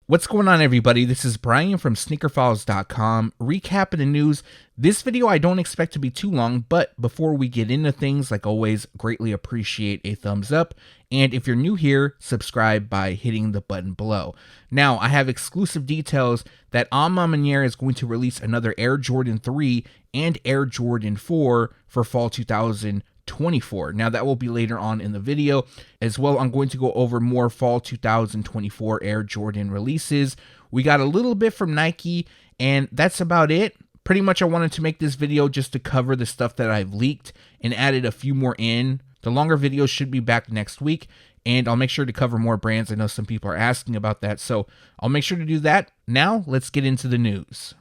What's going on, everybody? This is Brian from sneakerfiles.com, recapping the news. This video I don't expect to be too long, but before we get into things, like always, greatly appreciate a thumbs up. And if you're new here, subscribe by hitting the button below. Now, I have exclusive details that A Ma Maniére is going to release another Air Jordan 3 and Air Jordan 4 for fall 2024. Now, that will be later on in the video. As well, I'm going to go over more fall 2024 Air Jordan releases. We got a little bit from Nike, and that's about it. Pretty much I wanted to make this video just to cover the stuff that I've leaked and added a few more in. The longer videos should be back next week, and I'll make sure to cover more brands. I know some people are asking about that, so I'll make sure to do that. Now, let's get into the news.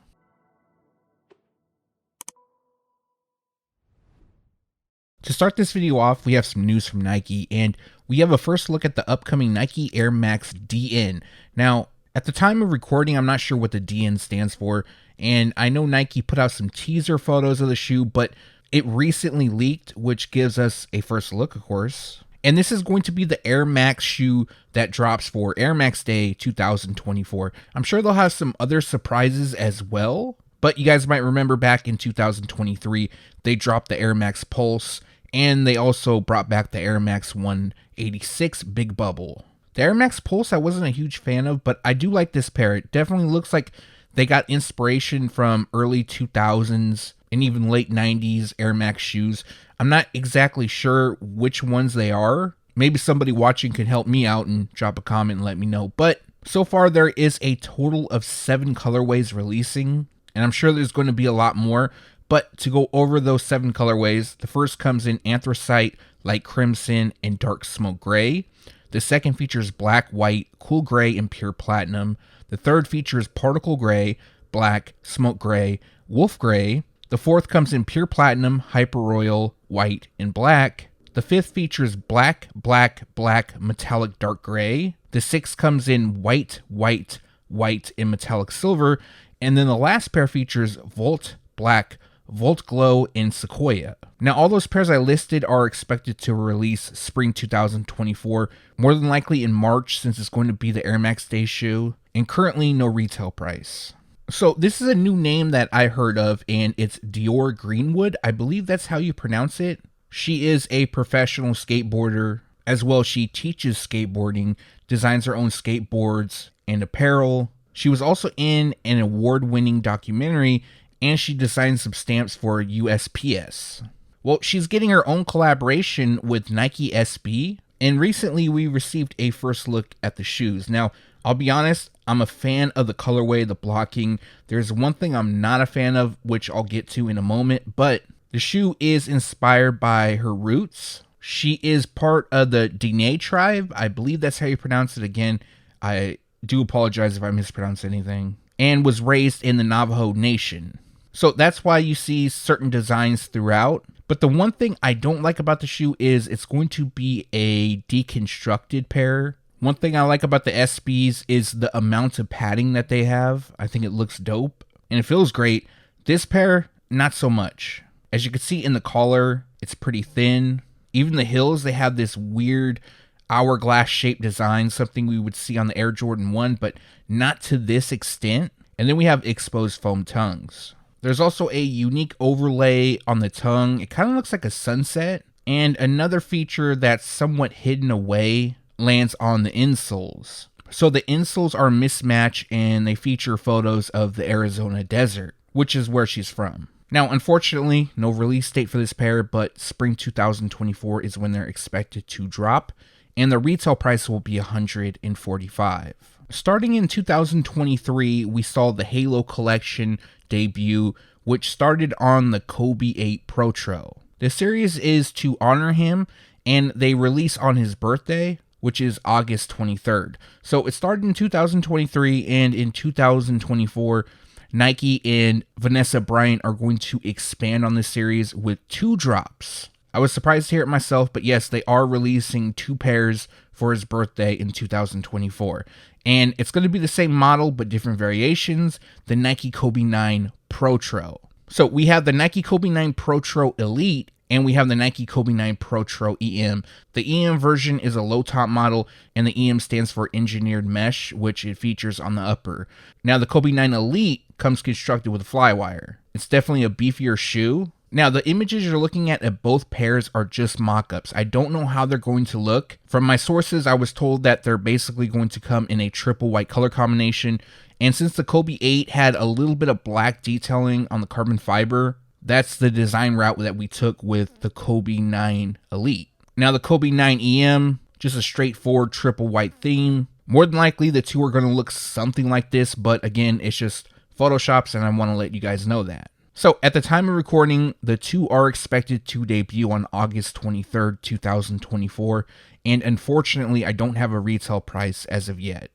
To start this video off, we have some news from Nike, and we have a first look at the upcoming Nike Air Max DN. Now, at the time of recording, I'm not sure what the DN stands for, and I know Nike put out some teaser photos of the shoe, but it recently leaked, which gives us a first look, of course. And this is going to be the Air Max shoe that drops for Air Max Day 2024. I'm sure they'll have some other surprises as well, but you guys might remember back in 2023, they dropped the Air Max Pulse, and they also brought back the Air Max 186 Big Bubble. The Air Max Pulse I wasn't a huge fan of, but I do like this pair. It definitely looks like they got inspiration from early 2000s and even late 90s Air Max shoes. I'm not exactly sure which ones they are. Maybe somebody watching can help me out and drop a comment and let me know. But so far there is a total of 7 colorways releasing, and I'm sure there's going to be a lot more. But to go over those 7 colorways, the first comes in Anthracite, Light Crimson, and Dark Smoke Gray. The second features Black, White, Cool Gray, and Pure Platinum. The third features Particle Gray, Black, Smoke Gray, Wolf Gray. The fourth comes in Pure Platinum, Hyper Royal, White, and Black. The fifth features Black, Black, Black, Metallic Dark Gray. The sixth comes in White, White, White, and Metallic Silver. And then the last pair features Volt, Black, Volt Glow, and Sequoia. Now, all those pairs I listed are expected to release spring 2024, more than likely in March, since it's going to be the Air Max Day shoe, and currently no retail price. So this is a new name that I heard of, and it's Dior Greenwood. I believe that's how you pronounce it. She is a professional skateboarder. As well, she teaches skateboarding, designs her own skateboards and apparel. She was also in an award-winning documentary, and she designed some stamps for USPS. Well, she's getting her own collaboration with Nike SB, and recently we received a first look at the shoes. Now, I'll be honest, I'm a fan of the colorway, the blocking. There's one thing I'm not a fan of, which I'll get to in a moment, but the shoe is inspired by her roots. She is part of the Diné tribe. I believe that's how you pronounce it. Again, I do apologize if I mispronounce anything. And was raised in the Navajo Nation. So that's why you see certain designs throughout. But the one thing I don't like about the shoe is it's going to be a deconstructed pair. One thing I like about the SBs is the amount of padding that they have. I think it looks dope and it feels great. This pair, not so much. As you can see in the collar, it's pretty thin. Even the heels, they have this weird hourglass shaped design, something we would see on the Air Jordan 1, but not to this extent. And then we have exposed foam tongues. There's also a unique overlay on the tongue. It kind of looks like a sunset. And another feature that's somewhat hidden away lands on the insoles. So the insoles are mismatched, and they feature photos of the Arizona desert, which is where she's from. Now, unfortunately, no release date for this pair, but spring 2024 is when they're expected to drop, and the retail price will be $145. Starting in 2023, we saw the Halo Collection debut, which started on the Kobe 8 Protro. The series is to honor him, and they release on his birthday, which is August 23rd. So it started in 2023, and in 2024, Nike and Vanessa Bryant are going to expand on this series with 2 drops. I was surprised to hear it myself, but yes, they are releasing 2 pairs for his birthday in 2024. And it's going to be the same model, but different variations, the Nike Kobe 9 Protro. So we have the Nike Kobe 9 Protro Elite, And we have the Nike Kobe 9 Protro EM. The EM version is a low top model, and the EM stands for engineered mesh, which it features on the upper. Now the Kobe 9 Elite comes constructed with Flywire. It's definitely a beefier shoe. Now the images you're looking at both pairs are just mock-ups. I don't know how they're going to look. From my sources, I was told that they're basically going to come in a triple white color combination. And since the Kobe 8 had a little bit of black detailing on the carbon fiber, that's the design route that we took with the Kobe 9 Elite. Now the Kobe 9 EM, just a straightforward triple white theme. More than likely the two are going to look something like this, but again, it's just Photoshops and I want to let you guys know that. So at the time of recording, the two are expected to debut on August 23rd, 2024, and unfortunately I don't have a retail price as of yet.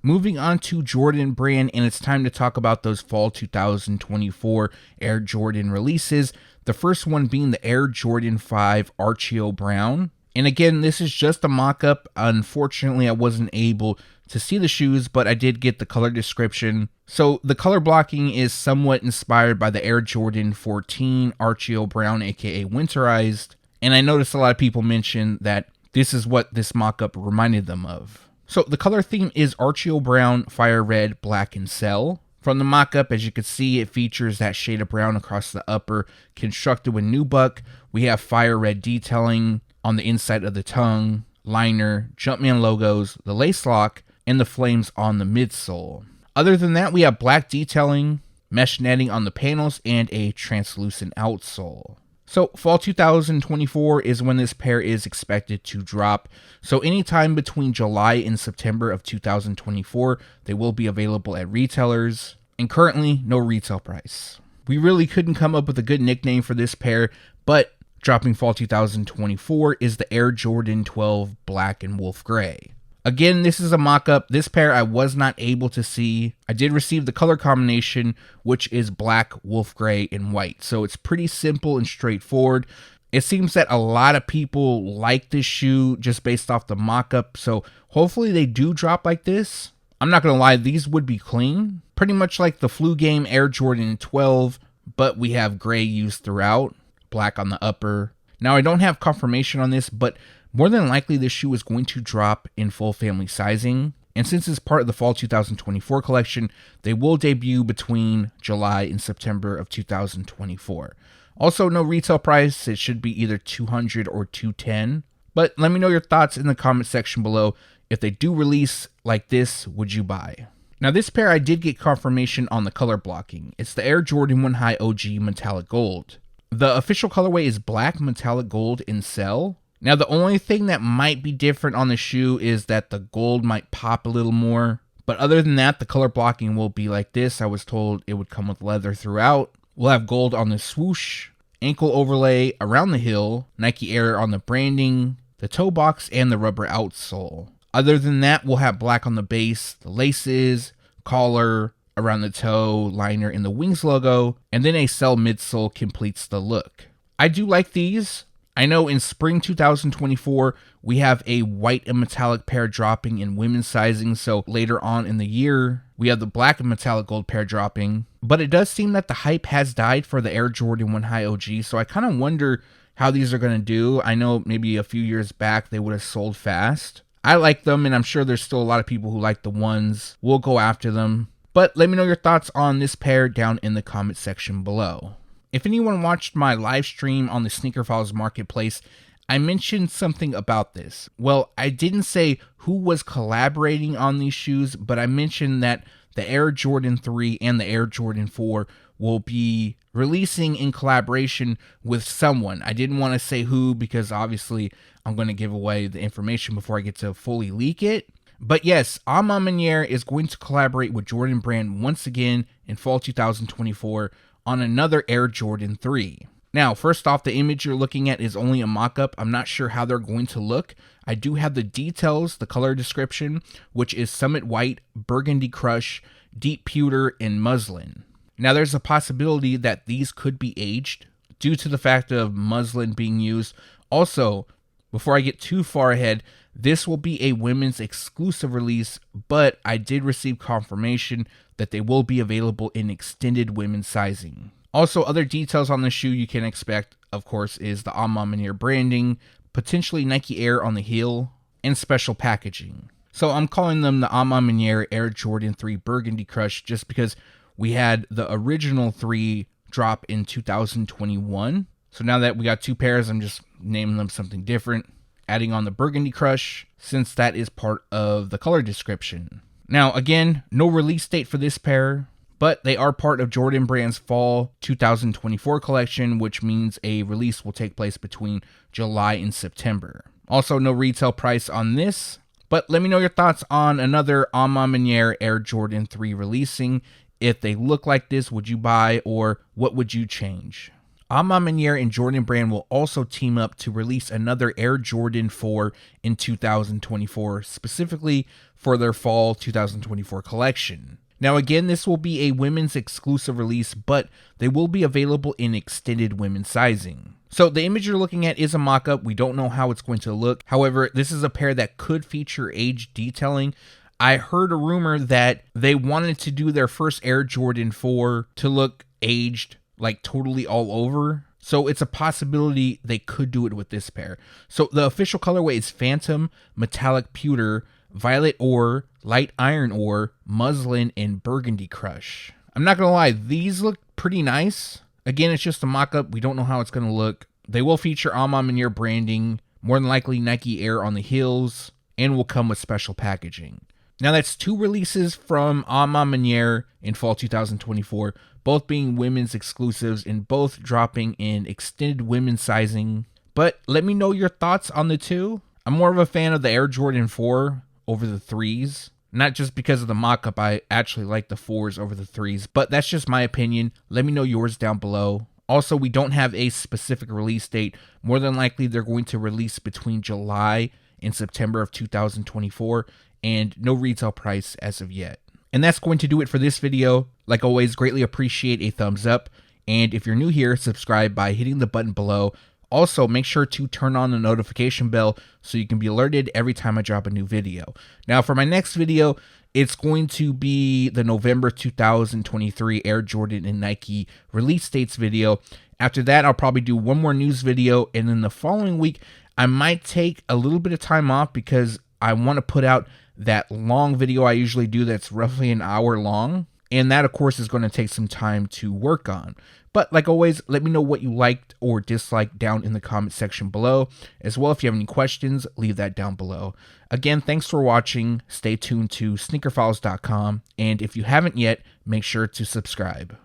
Moving on to Jordan Brand, and it's time to talk about those fall 2024 Air Jordan releases. The first one being the Air Jordan 5 Archeo Brown. And again, this is just a mock-up. Unfortunately, I wasn't able to see the shoes, but I did get the color description. So the color blocking is somewhat inspired by the Air Jordan 14 Archeo Brown, aka Winterized. And I noticed a lot of people mention that this is what this mock-up reminded them of. So the color theme is Archeo Brown, Fire Red, Black, and Cell. From the mock-up, as you can see, it features that shade of brown across the upper, constructed with nubuck. We have Fire Red detailing on the inside of the tongue, liner, Jumpman logos, the lace lock, and the flames on the midsole. Other than that, we have black detailing, mesh netting on the panels, and a translucent outsole. So fall 2024 is when this pair is expected to drop. So anytime between July and September of 2024, they will be available at retailers. And currently, no retail price. We really couldn't come up with a good nickname for this pair, but dropping fall 2024 is the Air Jordan 12 Black and Wolf Gray. Again, this is a mock-up. This pair I was not able to see. I did receive the color combination, which is black, wolf gray, and white. So it's pretty simple and straightforward. It seems that a lot of people like this shoe just based off the mock-up. So hopefully they do drop like this. I'm not going to lie, these would be clean. Pretty much like the Flu Game Air Jordan 12, but we have gray used throughout, black on the upper. Now I don't have confirmation on this, but more than likely, this shoe is going to drop in full family sizing, and since it's part of the fall 2024 collection, they will debut between July and September of 2024. Also, no retail price. It should be either $200 or $210. But let me know your thoughts in the comment section below. If they do release like this, would you buy? Now, this pair I did get confirmation on the color blocking. It's the Air Jordan 1 High OG Metallic Gold. The official colorway is black metallic gold in cell. Now, the only thing that might be different on the shoe is that the gold might pop a little more. But other than that, the color blocking will be like this. I was told it would come with leather throughout. We'll have gold on the swoosh, ankle overlay around the heel, Nike Air on the branding, the toe box, and the rubber outsole. Other than that, we'll have black on the base, the laces, collar, around the toe, liner, and the wings logo. And then a cell midsole completes the look. I do like these. I know in spring 2024, we have a white and metallic pair dropping in women's sizing, so later on in the year, we have the black and metallic gold pair dropping. But it does seem that the hype has died for the Air Jordan 1 High OG, so I kind of wonder how these are going to do. I know maybe a few years back they would have sold fast. I like them, and I'm sure there's still a lot of people who like the ones. We'll go after them. But let me know your thoughts on this pair down in the comment section below. If anyone watched my live stream on the Sneaker Files Marketplace, I mentioned something about this. Well, I didn't say who was collaborating on these shoes, but I mentioned that the Air Jordan 3 and the Air Jordan 4 will be releasing in collaboration with someone. I didn't want to say who because obviously I'm going to give away the information before I get to fully leak it. But yes, A Ma Maniére is going to collaborate with Jordan Brand once again in fall 2024 on another Air Jordan 3. Now, first off, the image you're looking at is only a mock-up. I'm not sure how they're going to look. I do have the details, the color description, which is Summit White, Burgundy Crush, Deep Pewter, and Muslin. Now, there's a possibility that these could be aged due to the fact of muslin being used. Also, before I get too far ahead, this will be a women's exclusive release, but I did receive confirmation that they will be available in extended women's sizing. Also, other details on the shoe you can expect, of course, is the A Ma Maniére branding, potentially Nike Air on the heel, and special packaging. So I'm calling them the A Ma Maniére Air Jordan 3 Burgundy Crush just because we had the original 3 drop in 2021. So now that we got 2 pairs, I'm just naming them something different, adding on the Burgundy Crush since that is part of the color description. Now, again, no release date for this pair, but they are part of Jordan Brand's Fall 2024 collection, which means a release will take place between July and September. Also, no retail price on this, but let me know your thoughts on another A Ma Maniére Air Jordan 3 releasing. If they look like this, would you buy, or what would you change? A Ma Maniére and Jordan Brand will also team up to release another Air Jordan 4 in 2024, specifically for their Fall 2024 collection. Now again, this will be a women's exclusive release, but they will be available in extended women's sizing. So the image you're looking at is a mock-up. We don't know how it's going to look. However, this is a pair that could feature age detailing. I heard a rumor that they wanted to do their first Air Jordan 4 to look aged, like totally all over. So it's a possibility they could do it with this pair. So the official colorway is Phantom, Metallic Pewter, Violet Ore, Light Iron Ore, Muslin, and Burgundy Crush. I'm not going to lie, these look pretty nice. Again, it's just a mock-up. We don't know how it's going to look. They will feature A Ma Maniére branding, more than likely Nike Air on the heels, and will come with special packaging. Now that's 2 releases from A Ma Maniére in fall 2024, both being women's exclusives and both dropping in extended women's sizing. But let me know your thoughts on the 2. I'm more of a fan of the Air Jordan 4 over the 3s. Not just because of the mock-up, I actually like the 4s over the 3s, but that's just my opinion. Let me know yours down below. Also, we don't have a specific release date. More than likely, they're going to release between July and September of 2024, and no retail price as of yet. And that's going to do it for this video. Like always, greatly appreciate a thumbs up, and if you're new here, subscribe by hitting the button below. Also, make sure to turn on the notification bell so you can be alerted every time I drop a new video. Now, for my next video, it's going to be the November 2023 Air Jordan and Nike release dates video. After that, I'll probably do one more news video, and then the following week, I might take a little bit of time off because I want to put out that long video I usually do that's roughly an hour long. And that, of course, is going to take some time to work on. But like always, let me know what you liked or disliked down in the comment section below. As well, if you have any questions, leave that down below. Again, thanks for watching. Stay tuned to sneakerfiles.com. And if you haven't yet, make sure to subscribe.